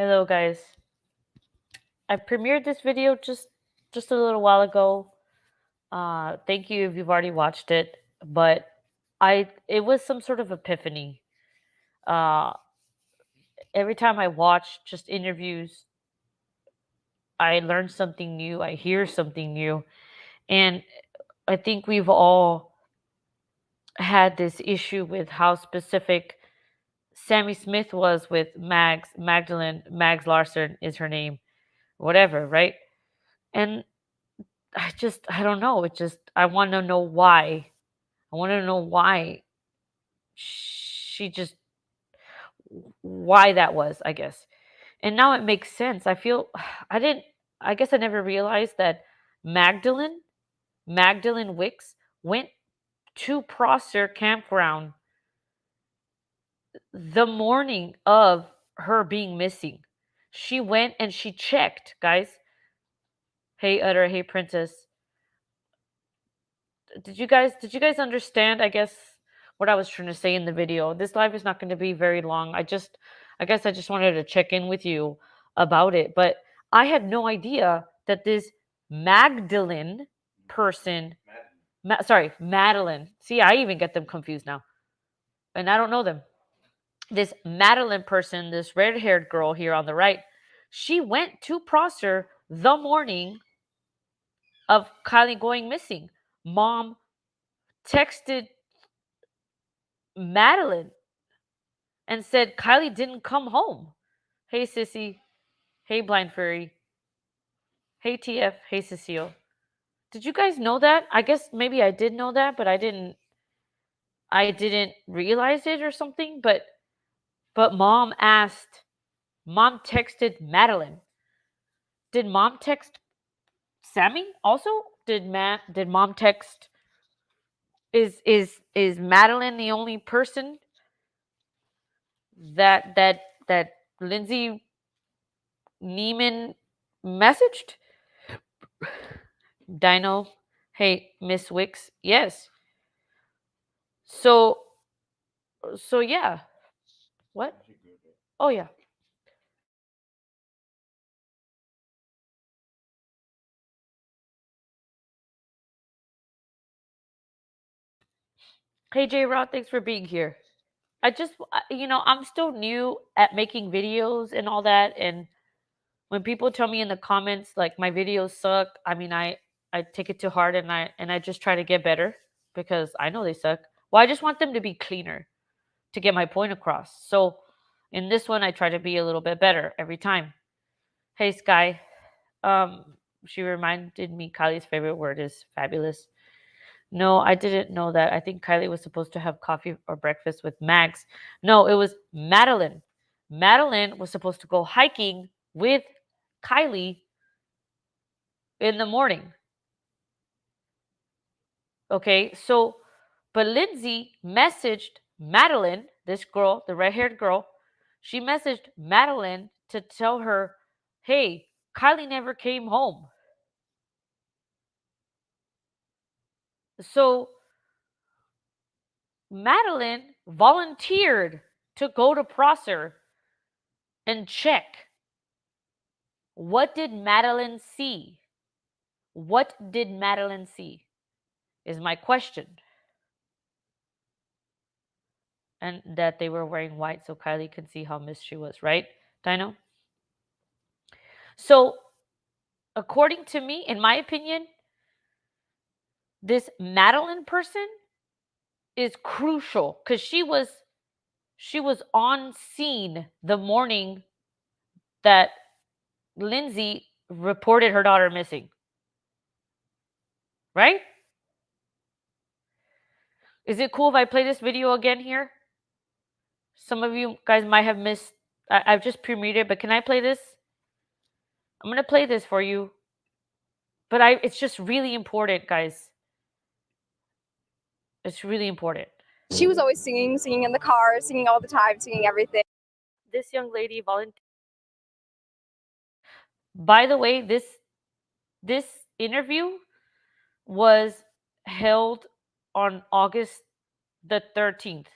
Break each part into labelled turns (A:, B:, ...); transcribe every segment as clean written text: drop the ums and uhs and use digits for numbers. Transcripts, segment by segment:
A: Hello guys. I premiered this video just a little while ago. Thank you if you've already watched it, but it was some sort of epiphany. Uh every time I watch just interviews, I learn something new, I hear something new, and I think we've all had this issue with how specific Sammy Smith was with Mags Larson is her name, whatever, right? And I don't know. I want to know why. I want to know why she just, why that was, I guess. And now it makes sense. I feel, I didn't, I guess I never realized that Magdalene, Magdalene Wicks went to Prosser Campground the morning of her being missing. She went and she checked, guys. Hey, Utter, hey, Princess. Did you guys understand, I guess, what I was trying to say in the video? This live is not going to be very long. I guess I just wanted to check in with you about it, but I had no idea that this Magdalene person, sorry, Madeline. See, I even get them confused now. And I don't know them. This Madeline person, this red-haired girl here on the right, she went to Prosser the morning of Kylie going missing. Mom texted Madeline and said Kylie didn't come home. Hey, Sissy. Hey, Blind Furry. Hey, TF. Hey, Cecile. Did you guys know that? I guess maybe I did know that, but I didn't. I didn't realize it or something. But Mom texted Madeline. Did Mom text Sammy also? Did Mom text? Is Madeline the only person that Lindsay Neiman messaged? Dino, hey, Miss Wicks, yes. So, so yeah. What? Oh yeah. Hey J Rod, thanks for being here. I'm still new at making videos and all that, and when people tell me in the comments like my videos suck, I mean, I take it to heart and I just try to get better because I know they suck. Well, I just want them to be cleaner to get my point across. So in this one, I try to be a little bit better every time. Hey Sky, um, she reminded me Kylie's favorite word is fabulous. No, I didn't know that. I think Kylie was supposed to have coffee or breakfast with Max. No, it was Madeline. Madeline was supposed to go hiking with Kylie in the morning. Okay, so, but Lindsay messaged Madeline, this girl, the red haired girl, she messaged Madeline to tell her, hey, Kylie never came home. So Madeline volunteered to go to Prosser and check. What did Madeline see? What did Madeline see? Is my question. And that they were wearing white so Kylie could see how missed she was, right, Dino? So, according to me, in my opinion, this Madeline person is crucial because she was on scene the morning that Lindsay reported her daughter missing. Right? Is it cool if I play this video again here? Some of you guys might have missed. I've just premiered it, but can I play this? I'm gonna play this for you. But it's just really important, guys. It's really important.
B: She was always singing in the car, singing all the time, singing everything.
A: This young lady volunteered. By the way, this interview was held on August the 13th.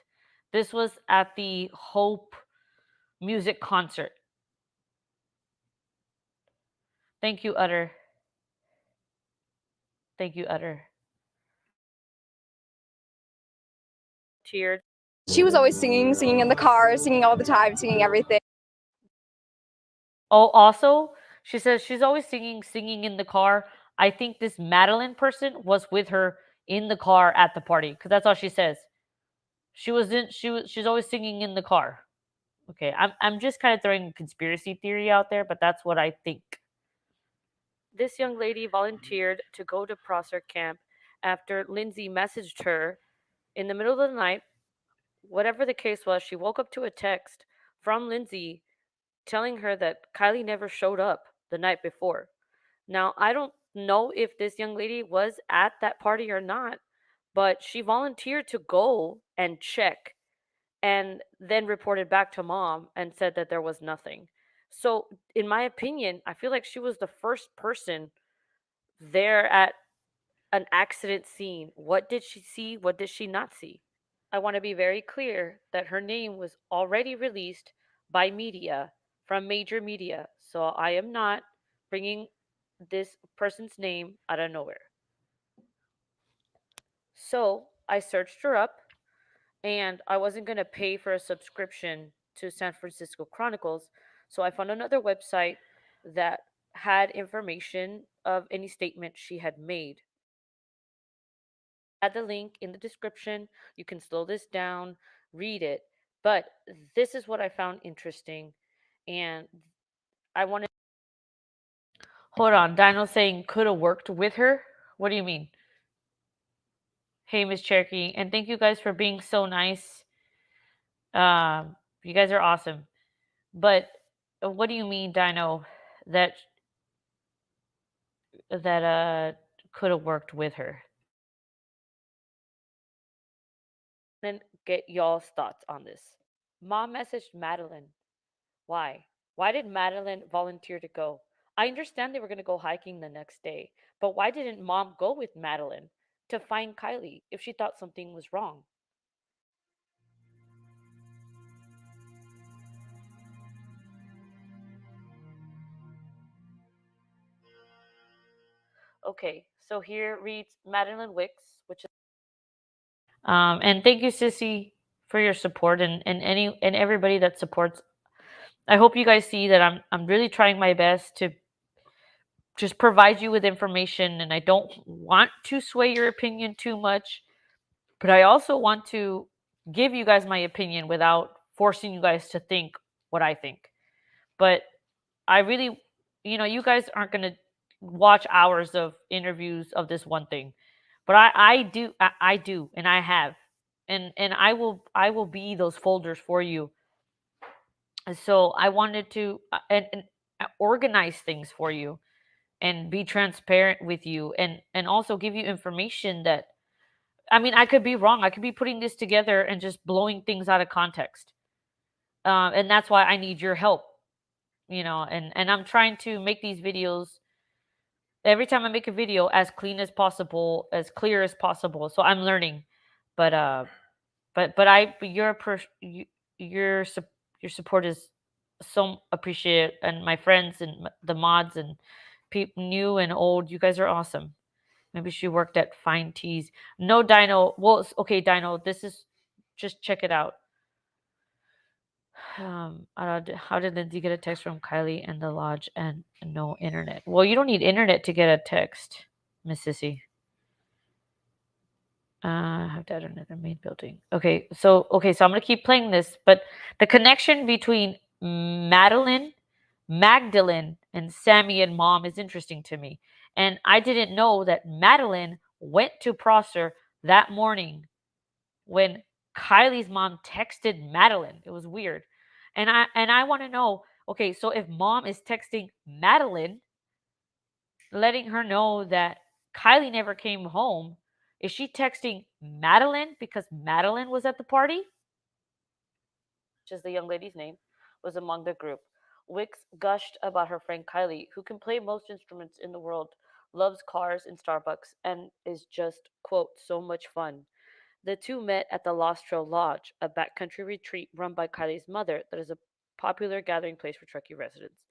A: This was at the Hope music concert. Thank you, Utter. Thank you, Utter. Cheered.
B: She was always singing in the car, singing all the time, singing everything.
A: Oh, also, she says she's always singing in the car. I think this Madelyn person was with her in the car at the party because that's all she says. She's always singing in the car. Okay, I'm just kind of throwing a conspiracy theory out there, but that's what I think. This young lady volunteered to go to Prosser camp after Lindsay messaged her in the middle of the night. Whatever the case was, she woke up to a text from Lindsay telling her that Kiely never showed up the night before. Now, I don't know if this young lady was at that party or not, but she volunteered to go and check and then reported back to mom and said that there was nothing. So, in my opinion, I feel like she was the first person there at an accident scene. What did she see? What did she not see? I want to be very clear that her name was already released by media from major media. So I am not bringing this person's name out of nowhere. So I searched her up and I wasn't going to pay for a subscription to San Francisco Chronicles. So I found another website that had information of any statement she had made. Add the link in the description. You can slow this down, read it. But this is what I found interesting. And I wanted. Hold on. Dino saying could have worked with her. What do you mean? Hey, Miss Cherokee. And thank you guys for being so nice. You guys are awesome. But what do you mean, Dino, that that could have worked with her? Then get y'all's thoughts on this. Mom messaged Madelyn. Why? Why did Madelyn volunteer to go? I understand they were going to go hiking the next day, but why didn't mom go with Madelyn to find Kiely if she thought something was wrong? Okay, so here reads Madeline Wicks, which is and thank you, Sissy, for your support and everybody that supports. I hope you guys see that I'm really trying my best to just provide you with information, and I don't want to sway your opinion too much, but I also want to give you guys my opinion without forcing you guys to think what I think. But I really, you guys aren't going to watch hours of interviews of this one thing. But I do I do and I have. And I will be those folders for you. And so I wanted to and organize things for you and be transparent with you and also give you information that I mean, I could be wrong. I could be putting this together and just blowing things out of context. And that's why I need your help, and I'm trying to make these videos every time I make a video as clean as possible, as clear as possible. So I'm learning. But but your your support is so appreciated, and my friends and the mods and people new and old, you guys are awesome. Maybe she worked at Fine Teas. No, Dino. Well, okay, Dino. This is just check it out. How did Lindsay get a text from Kiely and the lodge and no internet? Well, you don't need internet to get a text, Miss Sissy. I have to add another main building. So I'm gonna keep playing this, but the connection between Magdalene, and Sami and mom is interesting to me. And I didn't know that Madeline went to Prosser that morning when Kylie's mom texted Madeline. It was weird. And I want to know, okay, so if mom is texting Madeline, letting her know that Kiely never came home, is she texting Madeline because Madeline was at the party? Which is the young lady's name, was among the group. Wicks gushed about her friend Kiely, who can play most instruments in the world, loves cars and Starbucks, and is just, quote, so much fun. The two met at the Lost Trail Lodge, a backcountry retreat run by Kylie's mother that is a popular gathering place for Truckee residents.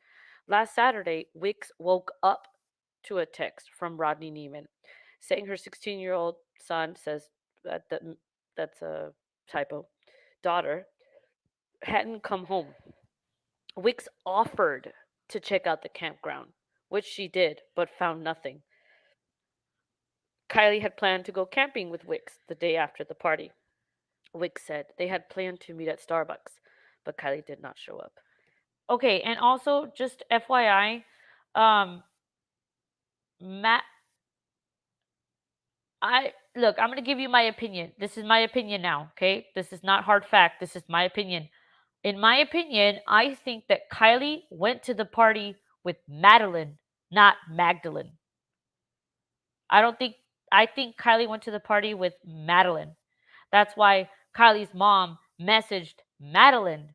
A: Last Saturday, Wicks woke up to a text from Rodney Neiman saying her 16-year-old son says that's a typo daughter hadn't come home. Wicks offered to check out the campground, which she did, but found nothing. Kiely had planned to go camping with Wicks the day after the party. Wicks said they had planned to meet at Starbucks, but Kiely did not show up. Okay, and also just FYI, Matt, I'm going to give you my opinion. This is my opinion now, okay? This is not hard fact. This is my opinion. In my opinion, I think that Kiely went to the party with Madelyn, not Magdalene. I don't think I think Kiely went to the party with Madelyn. That's why Kylie's mom messaged Madelyn,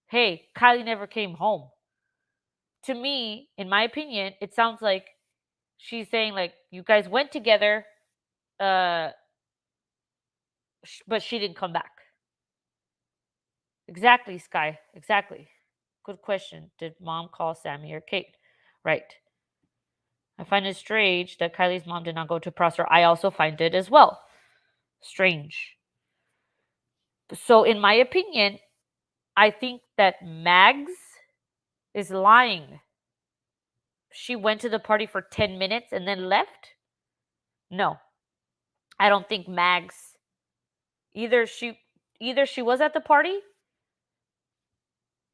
A: "Hey, Kiely never came home." To me, in my opinion, it sounds like she's saying like you guys went together, uh, but she didn't come back. Exactly, Sky. Exactly. Good question. Did mom call Sami or Kate? Right. I find it strange that Kylie's mom did not go to Prosser. I also find it as well strange. So, in my opinion, I think that Mags is lying. She went to the party for 10 minutes and then left? No. I don't think Mags either she was at the party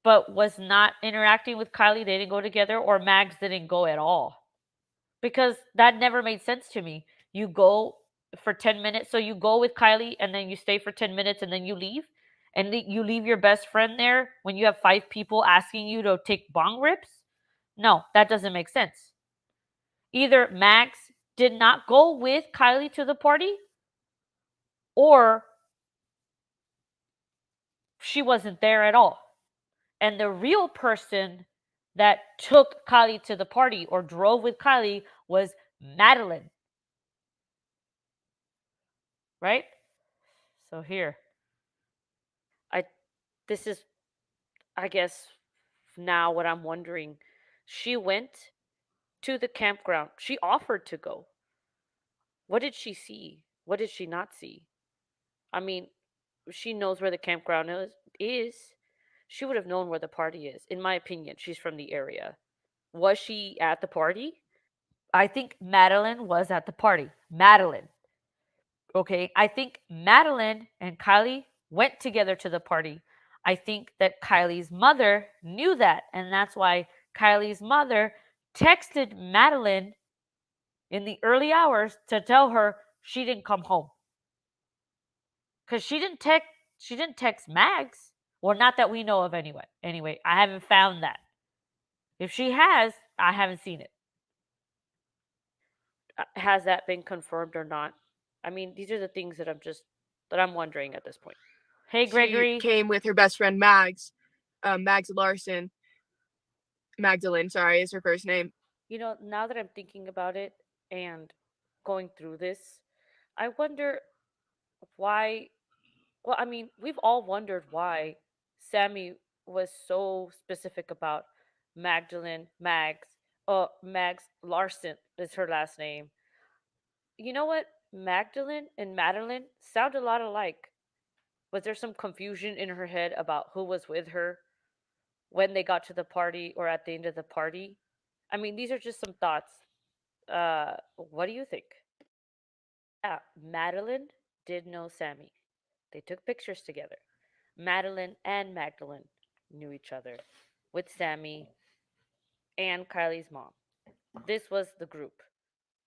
A: but was not interacting with Kiely. They didn't go together, or Mags didn't go at all. Because that never made sense to me. You go for 10 minutes, so you go with Kiely and then you stay for 10 minutes and then you leave, and you leave your best friend there when you have 5 people asking you to take bong rips? No, that doesn't make sense. Either Max did not go with Kiely to the party, or she wasn't there at all. And the real person that took Kiely to the party or drove with Kiely was Madelyn, right? So here, I this is I guess now what I'm wondering. She went to the campground. She offered to go. What did she see? What did she not see? I mean, she knows where the campground is. She would have known where the party is. In my opinion, she's from the area. Was she at the party? I think Madelyn was at the party. Madelyn. Okay. I think Madelyn and Kiely went together to the party. I think that Kylie's mother knew that. And that's why Kylie's mother texted Madelyn in the early hours to tell her she didn't come home. Because she didn't text Mags. Well, not that we know of anyway. Anyway, I haven't found that. If she has, I haven't seen it. Has that been confirmed or not? I mean, these are the things that I'm wondering at this point. Hey,
C: She
A: Gregory.
C: came with her best friend Mags Larson. Magdalene, sorry, is her first name.
A: Now that I'm thinking about it and going through this, I wonder why. Well, I mean, we've all wondered why Sami was so specific about Mags Larson is her last name. You know what? Magdalene and Madeline sound a lot alike. Was there some confusion in her head about who was with her when they got to the party or at the end of the party? I mean, these are just some thoughts. What do you think? Yeah, Madeline did know Sami. They took pictures together. Madeline and Magdalene knew each other with Sami and Kylie's mom. This was the group.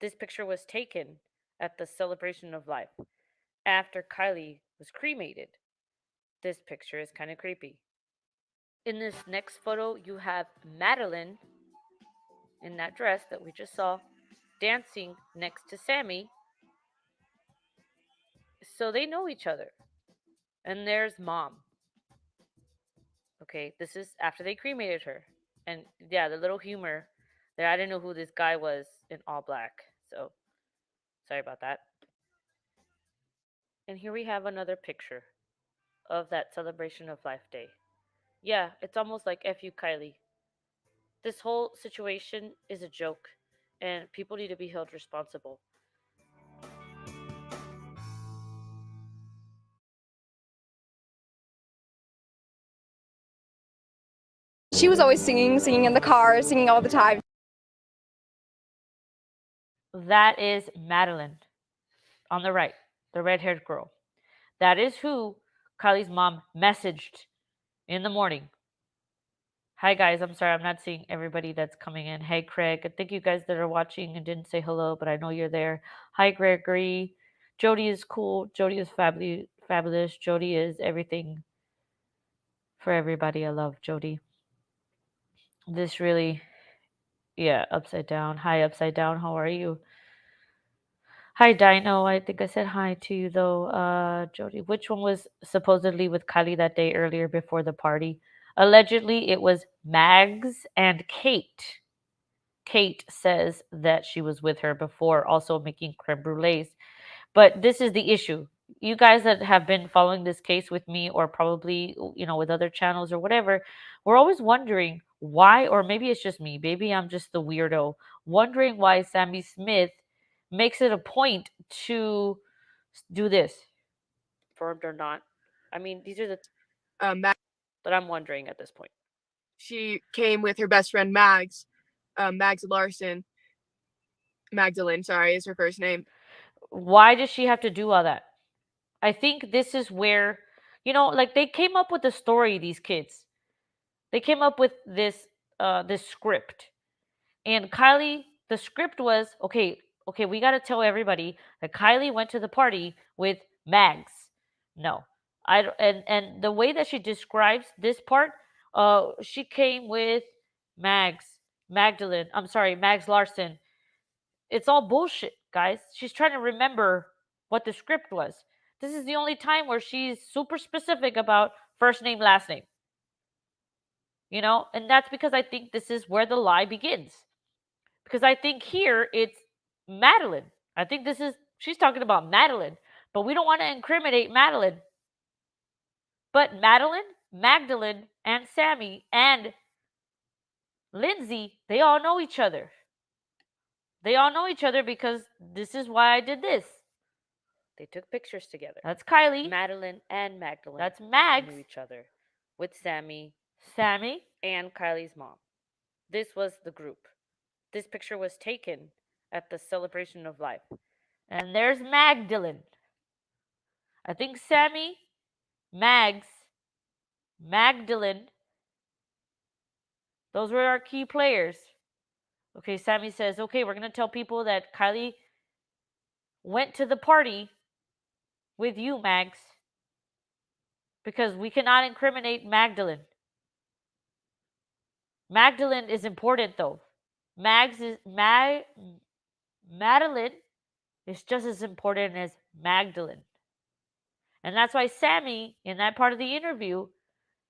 A: This picture was taken at the celebration of life after Kiely was cremated. This picture is kind of creepy. In this next photo, you have Madeline in that dress that we just saw dancing next to Sami. So they know each other. And there's mom. Okay, this is after they cremated her. And yeah, the little humor there. I didn't know who this guy was in all black. So sorry about that. And here we have another picture of that celebration of life day. Yeah, it's almost like F you Kiely. This whole situation is a joke, and people need to be held responsible.
B: She was always singing in the car, singing all the time.
A: That is Madelyn on the right, the red haired girl. That is who Kylie's mom messaged in the morning. Hi, guys. I'm sorry, I'm not seeing everybody that's coming in. Hey, Craig. Thank you guys that are watching and didn't say hello, but I know you're there. Hi, Gregory. Jody is cool. Jody is fabulous. Jody is everything for everybody. I love Jody. This really, yeah, upside down. Hi, upside down. How are you? Hi, Dino. I think I said hi to you though, Jody. Which one was supposedly with Kylie that day earlier before the party? Allegedly, it was Mags and Kate. Kate says that she was with her before, also making creme brulees. But this is the issue. You guys that have been following this case with me, or probably, with other channels or whatever, we're always wondering why, or maybe it's just me, maybe I'm just the weirdo, wondering why Sami Smith makes it a point to do this. Confirmed or not. I mean, these are the that I'm wondering at this point.
C: She came with her best friend Mags Larson. Magdalene, sorry, is her first name.
A: Why does she have to do all that? I think this is where, like they came up with the story, these kids. They came up with this script. And Kylie, the script was, okay, we got to tell everybody that Kylie went to the party with Mags. No. And the way that she describes this part, she came with Mags Larson. It's all bullshit, guys. She's trying to remember what the script was. This is the only time where she's super specific about first name, last name. And that's because I think this is where the lie begins. Because I think here it's Madelyn. I think she's talking about Madelyn, but we don't want to incriminate Madelyn. But Madelyn, Magdalene, and Sami, and Lindsay, they all know each other. They all know each other because this is why I did this. They took pictures together. That's Kylie. Madelyn and Magdalene. That's Mags. Knew each other with Sami, and Kylie's mom. This was the group. This picture was taken at the celebration of life. And there's Magdalene. I think Sami, Mags, Magdalene, those were our key players. Okay, Sami says, okay, we're going to tell people that Kylie went to the party with you, Mags, because we cannot incriminate Magdalene. Magdalene is important, though. Madelyn is just as important as Magdalene. And that's why Sami, in that part of the interview,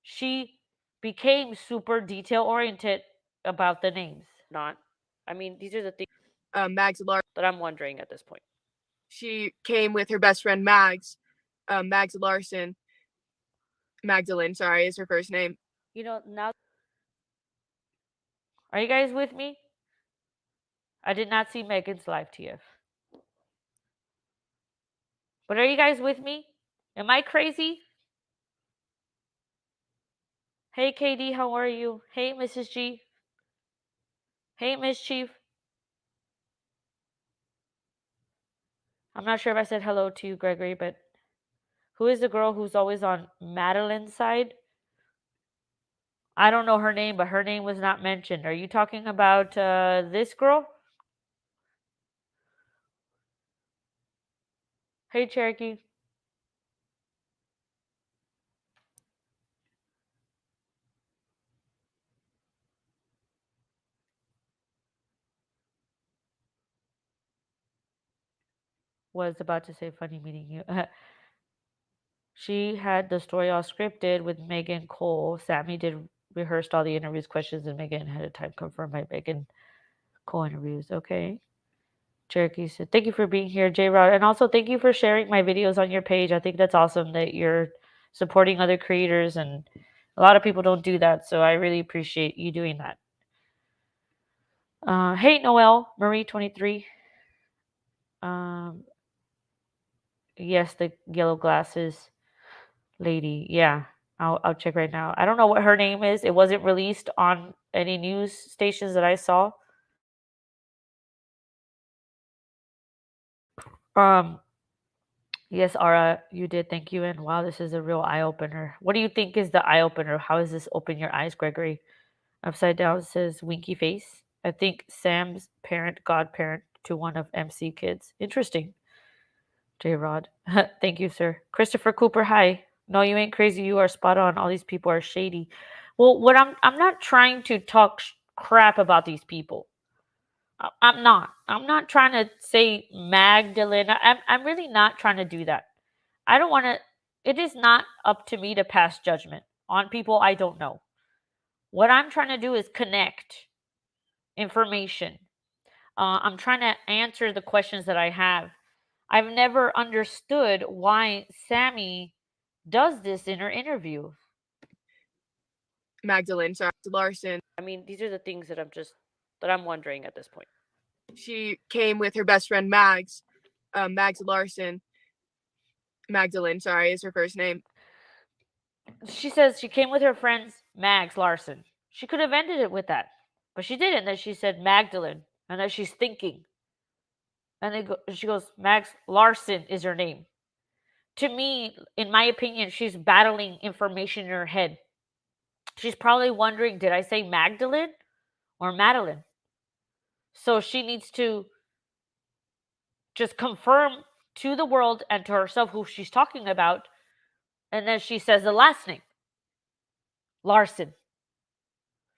A: she became super detail-oriented about the names. These are the things
C: Mags Larson
A: that I'm wondering at this point.
C: She came with her best friend Mags Larson. Magdalene, sorry, is her first name.
A: Now, are you guys with me? I did not see Megan's live TF. But are you guys with me? Am I crazy? Hey, KD, how are you? Hey, Mrs. G. Hey, Miss Chief. I'm not sure if I said hello to you, Gregory, but who is the girl who's always on Madelyn's side? I don't know her name, but her name was not mentioned. Are you talking about this girl? Hey, Cherokee. Was about to say funny meeting you. She had the story all scripted with Megan Cole. Sami rehearsed all the interviews, questions, and Megan had a time confirmed by Megan Cole interviews. Okay. Cherokee said, thank you for being here, J-Rod. And also thank you for sharing my videos on your page. I think that's awesome that you're supporting other creators, and a lot of people don't do that. So I really appreciate you doing that. Hey, Noel, Marie 23. Um, yes, the yellow glasses lady. Yeah, I'll check right now. I don't know what her name is. It wasn't released on any news stations that I saw. Um, yes, Ara, you did. Thank you. And wow, this is a real eye opener. What do you think is the eye opener? How does this open your eyes, Gregory? Upside down says winky face. I think Sam's parent, godparent to one of MC kids. Interesting. J Rod. Thank you, sir. Christopher Cooper, hi. No, you ain't crazy. You are spot on. All these people are shady. Well, what I'm not trying to talk crap about these people. I'm not. I'm not trying to say Magdalene. I'm really not trying to do that. I don't want to. It is not up to me to pass judgment on people I don't know. What I'm trying to do is connect information. I'm trying to answer the questions that I have. I've never understood why Sami does this in her interview.
C: Madelyn, sorry, Larson.
A: I mean, these are the things that I'm wondering at this point.
C: She came with her best friend Mags Larson. Magdalyn, sorry, is her first name.
A: She says she came with her friends Mags Larson. She could have ended it with that, but she didn't. Then she said Magdalene, and then she's thinking, and she goes, Mags Larson is her name. To me, in my opinion, she's battling information in her head. She's probably wondering, did I say Magdalene or Madelyn? So she needs to just confirm to the world and to herself who she's talking about. And then she says the last name, Larson.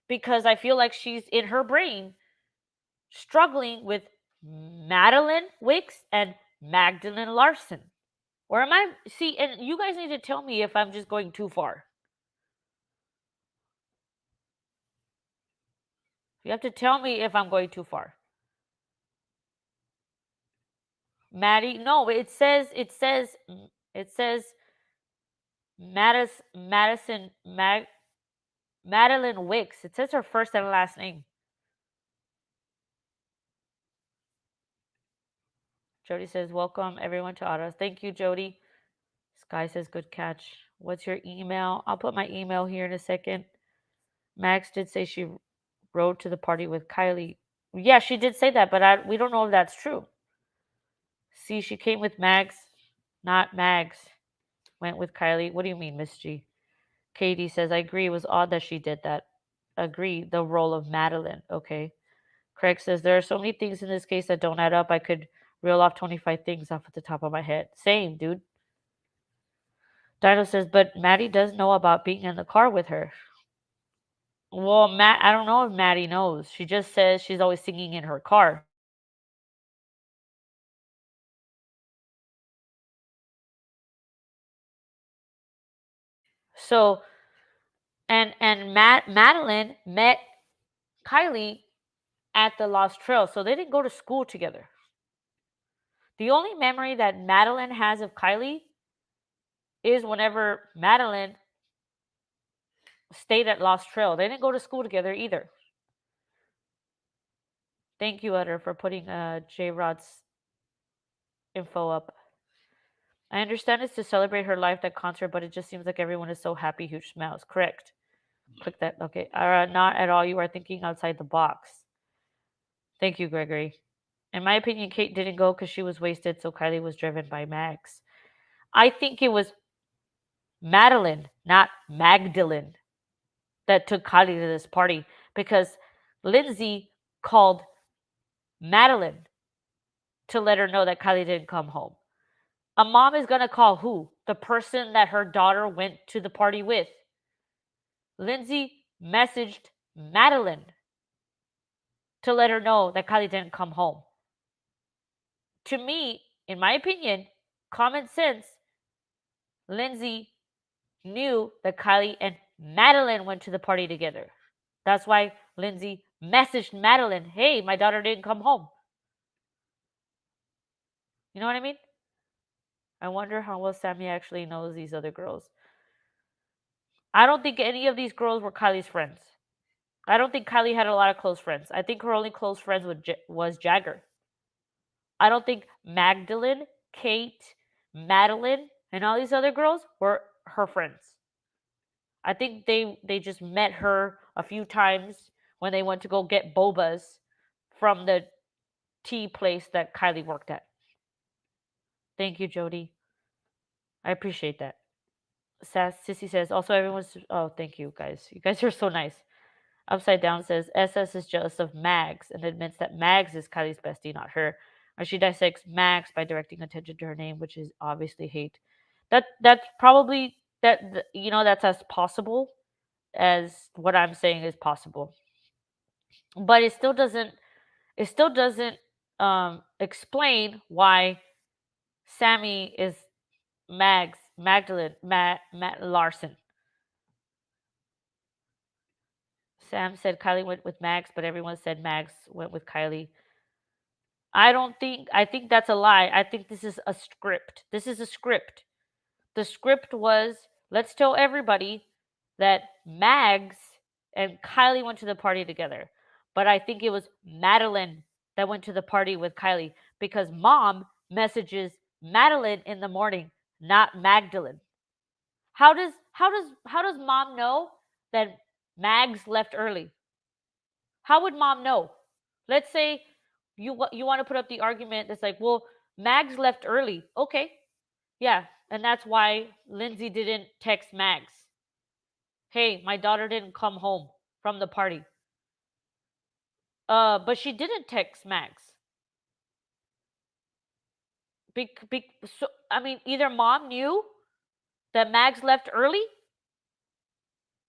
A: Because I feel like she's in her brain struggling with Madeline Wicks and Magdalene Larson. Or am I, see, and you guys need to tell me if I'm just going too far. You have to tell me if I'm going too far. Maddie, no, it says Madeline Wicks. It says her first and last name. Jody says, welcome everyone to Autos. Thank you, Jody. Sky says, good catch. What's your email? I'll put my email here in a second. Max did say she rode to the party with Kiely. Yeah, she did say that, but we don't know if that's true. See, she came with Mags, not Mags. Went with Kiely. What do you mean, Miss G? Katie says, I agree. It was odd that she did that. Agree. The role of Madeline. Okay. Craig says, there are so many things in this case that don't add up. I could reel off 25 things off at the top of my head. Same, dude. Dino says, but Maddie does know about being in the car with her. Well, Matt, I don't know if Maddie knows. She just says she's always singing in her car. So, and Madeline met Kiely at the Lost Trail, so they didn't go to school together. The only memory that Madeline has of Kiely is whenever Madeline stayed at Lost Trail. They didn't go to school together either. Thank you, Utter, for putting J Rod's info up. I understand it's to celebrate her life, that concert, but it just seems like everyone is so happy. Huge smiles. Correct. Click that. Okay. Not at all. You are thinking outside the box. Thank you, Gregory. In my opinion, Kate didn't go because she was wasted, so Kiely was driven by Max. I think it was Madeline, not Magdalene, that took Kiely to this party because Lindsay called Madeline to let her know that Kiely didn't come home. A mom is going to call who? The person that her daughter went to the party with. Lindsay messaged Madeline to let her know that Kiely didn't come home. To me, in my opinion, common sense, Lindsay knew that Kiely and Madeline went to the party together. That's why Lindsay messaged Madeline, hey, my daughter didn't come home. You know what I mean? I wonder how well Sami actually knows these other girls. I don't think any of these girls were Kylie's friends. I don't think Kiely had a lot of close friends. I think her only close friends was Jagger. I don't think Magdalyn, Kate, Madelyn, and all these other girls were her friends. I think they just met her a few times when they went to go get bobas from the tea place that Kiely worked at. Thank you, Jody. I appreciate that. Sissy says, also everyone's, oh, thank you guys. You guys are so nice. Upside Down says, SS is jealous of Mags and admits that Mags is Kylie's bestie, not her. Or she dissects Mags by directing attention to her name, which is obviously hate. That's probably, that's as possible as what I'm saying is possible. But it still doesn't explain why Sami is Magdalyn Larson. Sam said Kiely went with Mags, but everyone said Mags went with Kiely. I think that's a lie. I think this is a script. This is a script. The script was, let's tell everybody that Mags and Kiely went to the party together. But I think it was Madelyn that went to the party with Kiely because mom messages Madelyn in the morning, not Magdalyn. How does mom know that Mags left early? How would mom know? Let's say you want to put up the argument that's like, well, Mags left early. Okay, yeah, and that's why Lindsay didn't text Mags. Hey, my daughter didn't come home from the party. But she didn't text Mags. So I mean, either mom knew that Mags left early,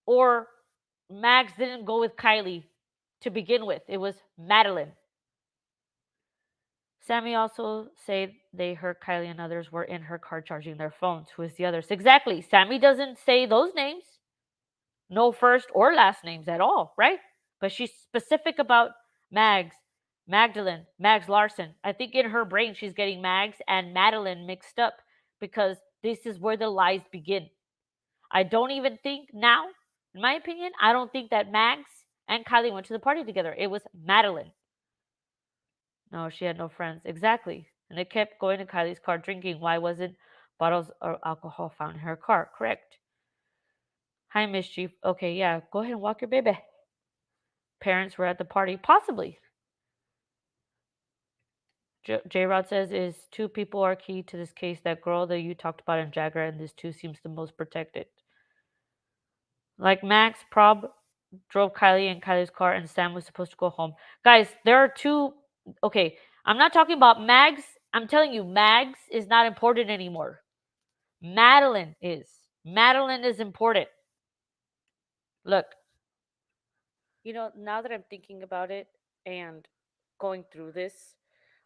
A: or Mags didn't go with Kiely to begin with. It was Madelyn. Sami also said they heard Kiely and others were in her car charging their phones. Who is the others? Exactly. Sami doesn't say those names. No first or last names at all, right? But she's specific about Mags, Magdalyn, Mags Larson. I think in her brain she's getting Mags and Madelyn mixed up because this is where the lies begin. I don't even think now, in my opinion, I don't think that Mags and Kiely went to the party together. It was Madelyn. No, she had no friends. Exactly. And they kept going to Kylie's car drinking. Why wasn't bottles of alcohol found in her car? Correct. Hi, Mischief. Okay, yeah, go ahead and walk your baby. Parents were at the party. Possibly. J Rod says, is two people are key to this case. That girl that you talked about in Jagger, and this two seems the most protected. Like Max, Prob drove Kiely in Kylie's car, and Sam was supposed to go home. Guys, there are two. Okay, I'm not talking about Mags. I'm telling you, Mags is not important anymore. Madelyn is. Madelyn is important. Look, now that I'm thinking about it and going through this,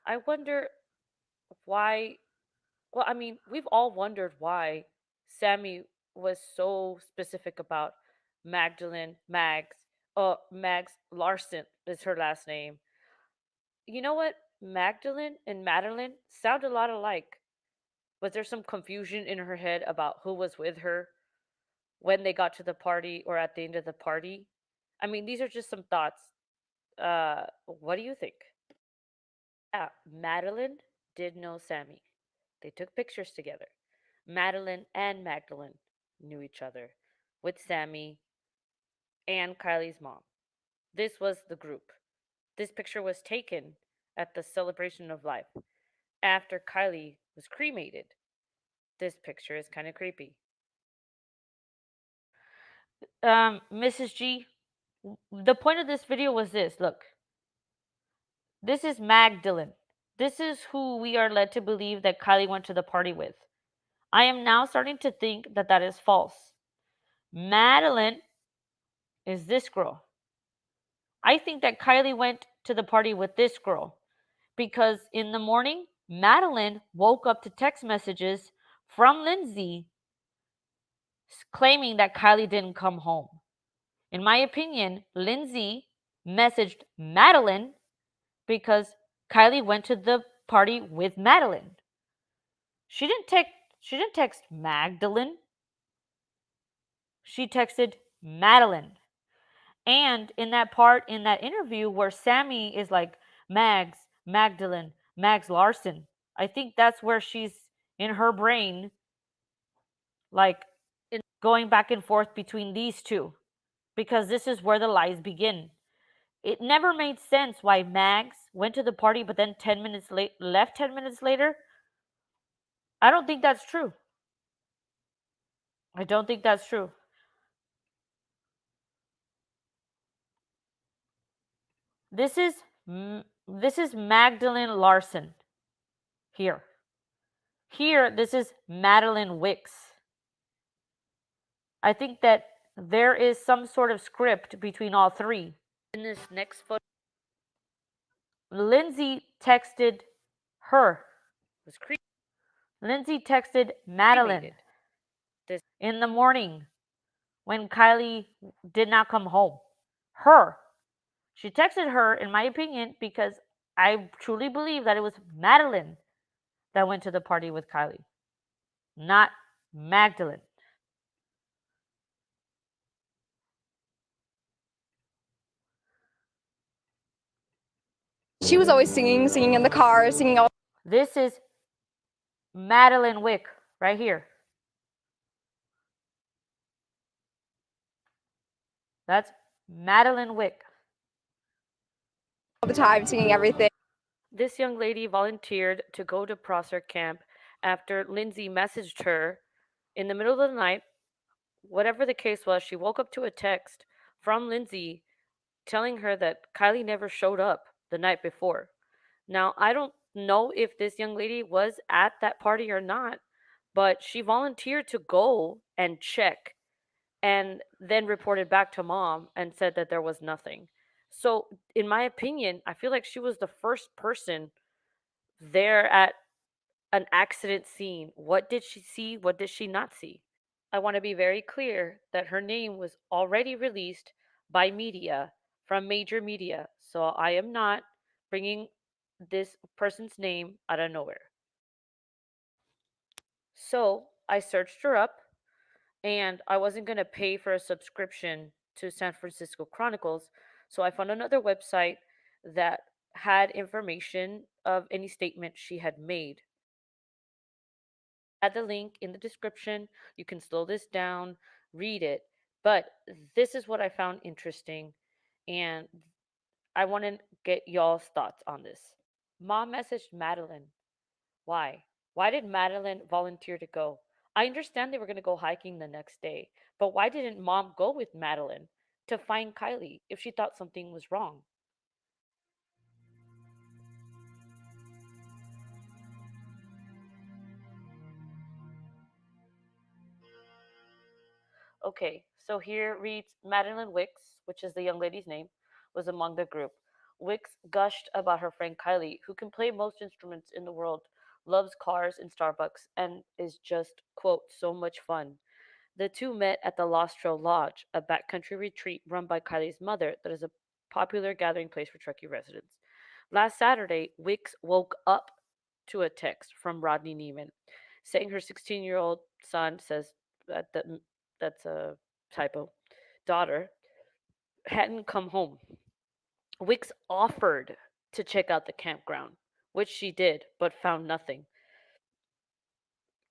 A: I wonder why. Well, I mean, we've all wondered why Sami was so specific about Mags Larson is her last name. You know what? Magdalyn and Madelyn sound a lot alike. Was there some confusion in her head about who was with her when they got to the party or at the end of the party? I mean, these are just some thoughts. What do you think? Yeah, Madelyn did know Sami. They took pictures together. Madelyn and Magdalyn knew each other with Sami and Kylie's mom. This was the group. This picture was taken at the celebration of life after Kiely was cremated. This picture is kind of creepy. Mrs. G, the point of this video was this. Look, this is Magdalyn. This is who we are led to believe that Kiely went to the party with. I am now starting to think that that is false. Madelyn is this girl. I think that Kiely went to the party with this girl because in the morning, Madelyn woke up to text messages from Lindsay claiming that Kiely didn't come home. In my opinion, Lindsay messaged Madelyn because Kiely went to the party with Madelyn. She didn't text Magdalyn. She texted Madelyn. And in that part in that interview where Sami is like, Mags, Magdalene, Mags Larson, I think that's where she's in her brain, like going back and forth between these two, because this is where the lies begin. It never made sense why Mags went to the party but then 10 minutes late left 10 minutes later. I don't think that's true. I don't think that's true. This is this is Magdalene Larson here. Here, this is Madelyn Wicks. I think that there is some sort of script between all three. In this next photo, Lindsay texted her. It was creepy. Lindsay texted Madelyn in the morning when Kiely did not come home. Her. She texted her, in my opinion, because I truly believe that it was Madelyn that went to the party with Kiely, not Magdalene.
B: She was always singing in the car, singing all.
A: This is Madelyn Wick right here. That's Madelyn Wick.
B: The time, singing everything.
A: This young lady volunteered to go to Prosser camp after Lindsay messaged her in the middle of the night. Whatever the case was, she woke up to a text from Lindsay telling her that Kiely never showed up the night before. Now, I don't know if this young lady was at that party or not, but she volunteered to go and check and then reported back to mom and said that there was nothing. So, in my opinion, I feel like she was the first person there at an accident scene. What did she see? What did she not see? I want to be very clear that her name was already released by media, from major media. So I am not bringing this person's name out of nowhere. So I searched her up, and I wasn't going to pay for a subscription to San Francisco Chronicles. So I found another website that had information of any statement she had made. Add the link in the description. You can slow this down, read it. But this is what I found interesting, and I want to get y'all's thoughts on this. Mom messaged Madelyn. Why? Why did Madelyn volunteer to go? I understand they were going to go hiking the next day, but why didn't mom go with Madelyn to find Kiely if she thought something was wrong? Okay, so here reads Madeline Wicks, which is the young lady's name, was among the group. Wicks gushed about her friend Kiely, who can play most instruments in the world, loves cars and Starbucks, and is just, quote, so much fun. The two met at the Lost Trail Lodge, a backcountry retreat run by Kylie's mother that is a popular gathering place for Truckee residents. Last Saturday, Wicks woke up to a text from Rodni Neiman saying her 16-year-old son says that's a typo, daughter hadn't come home. Wicks offered to check out the campground, which she did, but found nothing.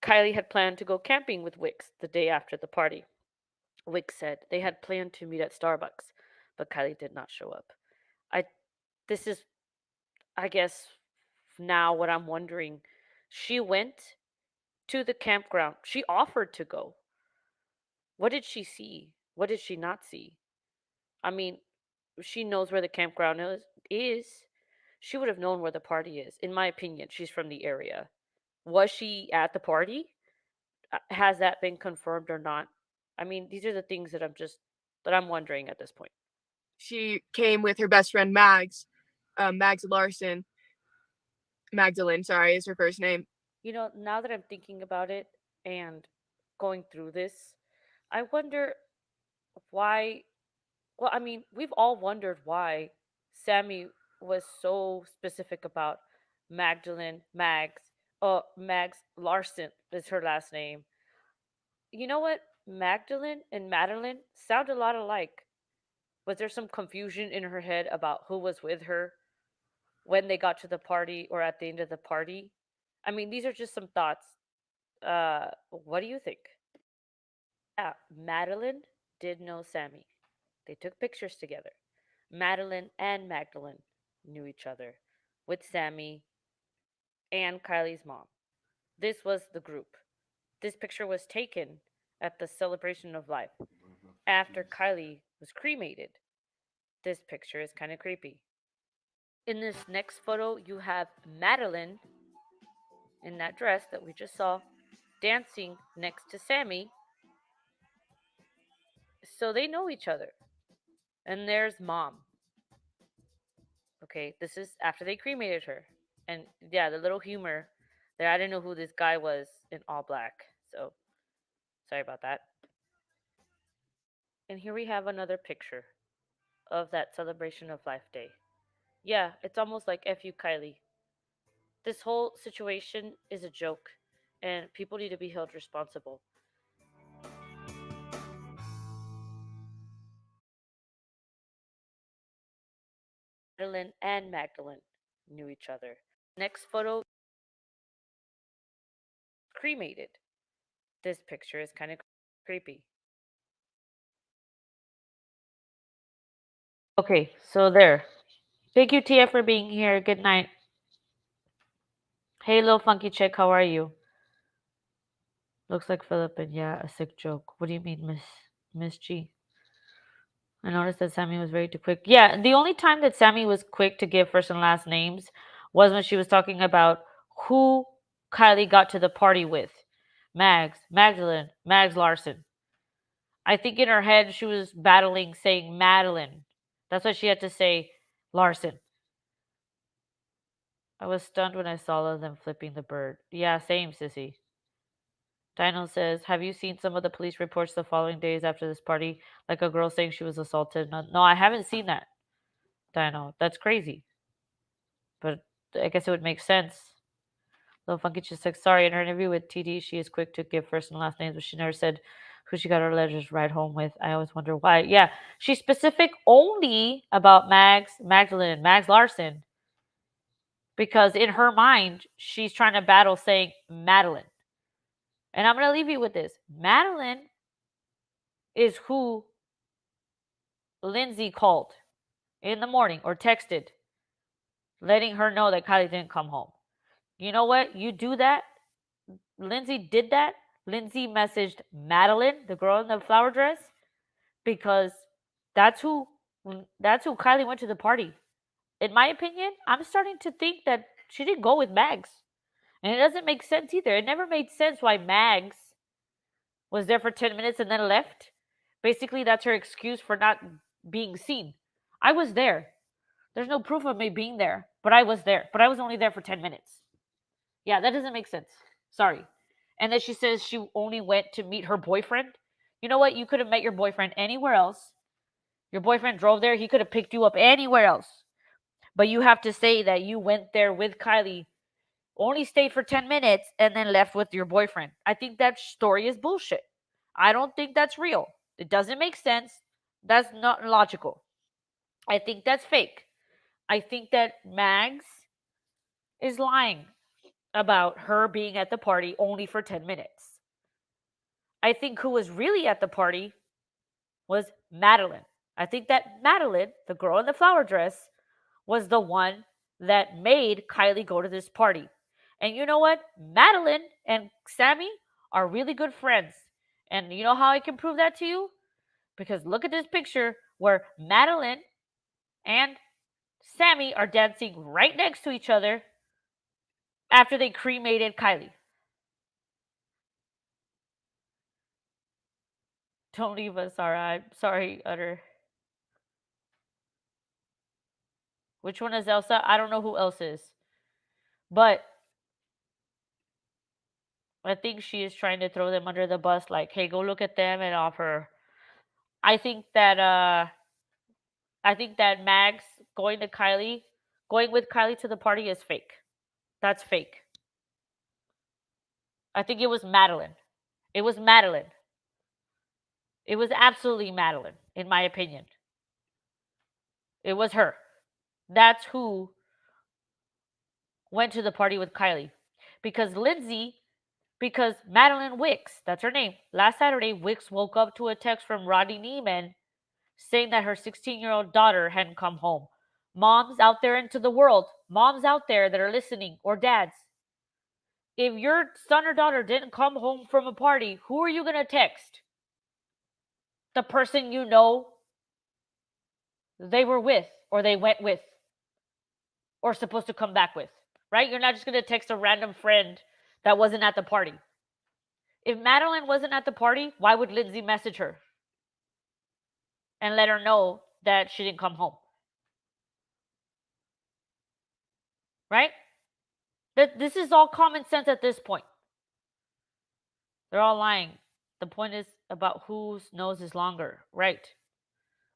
A: Kiely had planned to go camping with Wicks the day after the party. Wicks said they had planned to meet at Starbucks, but Kiely did not show up. I this is I guess now what I'm wondering. She went to the campground. She offered to go. What did she see? What did she not see? I mean, she knows where the campground is. She would have known where the party is. In my opinion, she's from the area. Was she at the party? Has that been confirmed or not? I mean, these are the things that I'm wondering at this point.
C: She came with her best friend Mags, Mags Larson. Magdalyn, sorry, is her first name.
A: You know, now that I'm thinking about it and going through this, I wonder why. Well, I mean, we've all wondered why Sami was so specific about Magdalene, Mags Larson is her last name. You know what? Magdalene and Madeline sound a lot alike. Was there some confusion in her head about who was with her when they got to the party or at the end of the party? I mean, these are just some thoughts. What do you think? Yeah, Madeline did know Sami. They took pictures together. Madeline and Magdalene knew each other with Sami and Kylie's mom. This was the group. This picture was taken at the celebration of life after Kiely was cremated. This picture is kind of creepy. In this next photo, you have Madeline in that dress that we just saw dancing next to Sami. So they know each other. And there's mom. Okay, this is after they cremated her. And yeah, the little humor there, I didn't know who this guy was in all black. So sorry about that. And here we have another picture of that celebration of life day. Yeah, it's almost like F.U. Kiely. This whole situation is a joke, and people need to be held responsible. Madeline and Magdalene knew each other. Next photo, cremated. This picture is kind of creepy. Okay, so there. Thank you, Tia, for being here. Good night. Hey, little funky chick, how are you? Looks like Philip, and yeah, a sick joke. What do you mean, Miss G? I noticed that Sammy was very too quick. Yeah, the only time that Sammy was quick to give first and last names was when she was talking about who Kylie got to the party with. Magdalene, Mags Larson. I think in her head she was battling saying Madeline. That's why she had to say Larson. I was stunned when I saw them flipping the bird. Yeah, same, sissy. Dino says, have you seen some of the police reports the following days after this party? Like a girl saying she was assaulted? No, I haven't seen that. Dino, that's crazy. But I guess it would make sense. Little Funky just like, sorry, in her interview with TD, she is quick to give first and last names, but she never said who she got her letters ride home with. I always wonder why. Yeah, she's specific only about Magdalene, Mags Larson, because in her mind, she's trying to battle saying Madeline. And I'm going to leave you with this. Madeline is who Lindsay called in the morning or texted, letting her know that Kylie didn't come home. You know what? You do that. Lindsay did that. Lindsay messaged Madeline, the girl in the flower dress, because that's who Kylie went to the party. In my opinion, I'm starting to think that she didn't go with Mags. And it doesn't make sense either. It never made sense why Mags was there for 10 minutes and then left. Basically, that's her excuse for not being seen. I was there. There's no proof of me being there, but I was there. But I was only there for 10 minutes. Yeah, that doesn't make sense. Sorry. And then she says she only went to meet her boyfriend. You know what? You could have met your boyfriend anywhere else. Your boyfriend drove there. He could have picked you up anywhere else. But you have to say that you went there with Kylie, only stayed for 10 minutes, and then left with your boyfriend. I think that story is bullshit. I don't think that's real. It doesn't make sense. That's not logical. I think that's fake. I think that Mags is lying about her being at the party only for 10 minutes. I think who was really at the party was Madeline. I think that Madeline, the girl in the flower dress, was the one that made Kylie go to this party. And you know what? Madeline and Sami are really good friends. And you know how I can prove that to you? Because look at this picture where Madeline and Sami are dancing right next to each other after they cremated Kylie. Don't leave us, I'm sorry, Utter. Which one is Elsa? I don't know who else is. But I think she is trying to throw them under the bus, like, hey, go look at them and offer. I think that Mags going with Kylie to the party is fake. That's fake. I think it was Madeline. It was Madeline. It was absolutely Madeline, in my opinion. It was her. That's who went to the party with Kiely. Because Madelyn Wicks, that's her name, last Saturday, Wicks woke up to a text from Rodney Neiman saying that her 16-year-old daughter hadn't come home. Moms out there into the world, moms out there that are listening, or dads, if your son or daughter didn't come home from a party, who are you going to text? The person you know they were with, or they went with, or supposed to come back with, right? You're not just going to text a random friend that wasn't at the party. If Madelyn wasn't at the party, why would Lindsay message her and let her know that she didn't come home? Right? This is all common sense at this point. They're all lying. The point is about whose nose is longer. Right.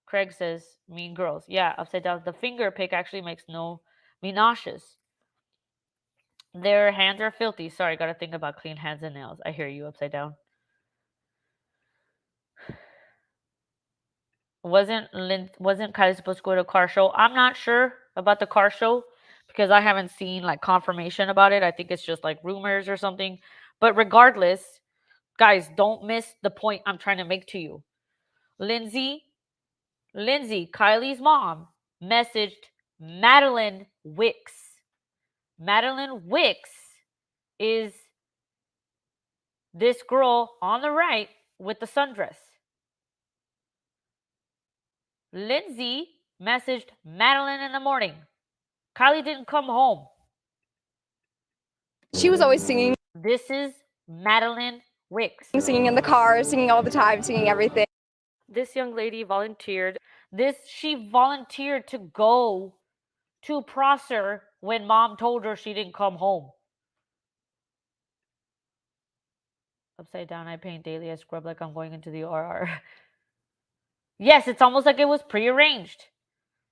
A: Craig says, mean girls. Yeah, upside down. The finger pick actually makes me nauseous. Their hands are filthy. Sorry, got to think about clean hands and nails. I hear you, upside down. Wasn't Kiely supposed to go to a car show? I'm not sure about the car show because I haven't seen like confirmation about it. I think it's just like rumors or something. But regardless, guys, don't miss the point I'm trying to make to you. Lindsay, Kylie's mom, messaged Madelyn Wicks. Madelyn Wicks is this girl on the right with the sundress. Lindsay messaged Madelyn in the morning. Kiely didn't come home.
B: She was always singing.
A: This is Madelyn Wicks.
B: Singing in the car, singing all the time, singing everything.
A: This young lady volunteered. She volunteered to go to Prosser when mom told her she didn't come home. Upside down, I paint daily. I scrub like I'm going into the OR. Yes, it's almost like it was prearranged.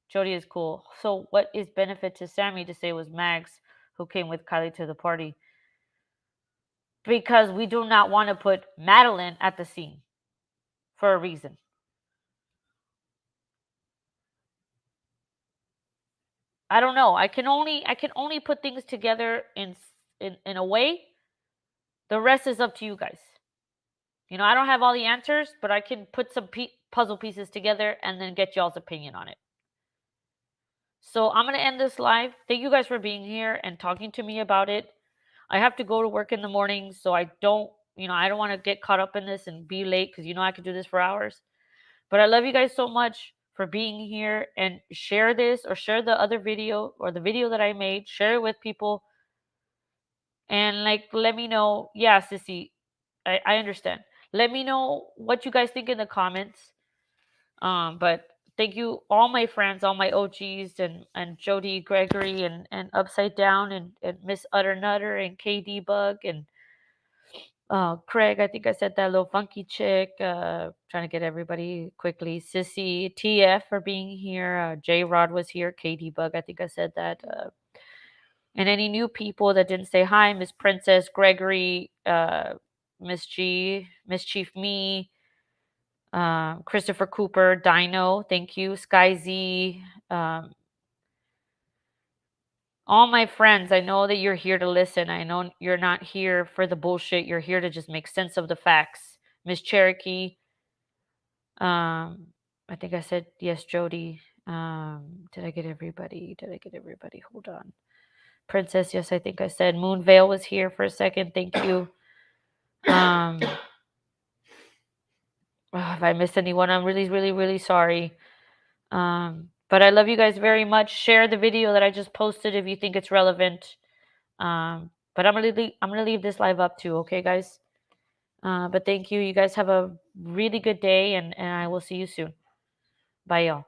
A: Jody is cool. So what is benefit to Sami to say it was Mags who came with Kiely to the party? Because we do not want to put Madelyn at the scene for a reason. I don't know. I can only put things together in a way. The rest is up to you guys. You know, I don't have all the answers, but I can put some puzzle pieces together and then get y'all's opinion on it. So I'm going to end this live. Thank you guys for being here and talking to me about it. I have to go to work in the morning, so I don't want to get caught up in this and be late because I could do this for hours. But I love you guys so much for being here, and share this or share the other video or the video that I made. Share it with people and let me know. Yeah, Sissy, I understand. Let me know what you guys think in the comments. But thank you, all my friends, all my OGs, and Jody, Gregory, and Upside Down, and Miss Utter Nutter, and KD Bug, and Craig. I think I said that little funky chick. Trying to get everybody quickly. Sissy, TF for being here. J Rod was here. KD Bug. I think I said that. And any new people that didn't say hi, Miss Princess, Gregory, Miss G, Miss Chief Me. Christopher Cooper, Dino, thank you. Sky Z, all my friends, I know that you're here to listen. I know you're not here for the bullshit. You're here to just make sense of the facts. Miss Cherokee, I think I said yes, Jody. Did I get everybody? Hold on. Princess, yes, I think I said. Moonvale was here for a second. Thank you. If I missed anyone, I'm really, really, really sorry. But I love you guys very much. Share the video that I just posted if you think it's relevant. But I'm gonna leave this live up too, okay, guys? But thank you. You guys have a really good day, and I will see you soon. Bye, y'all.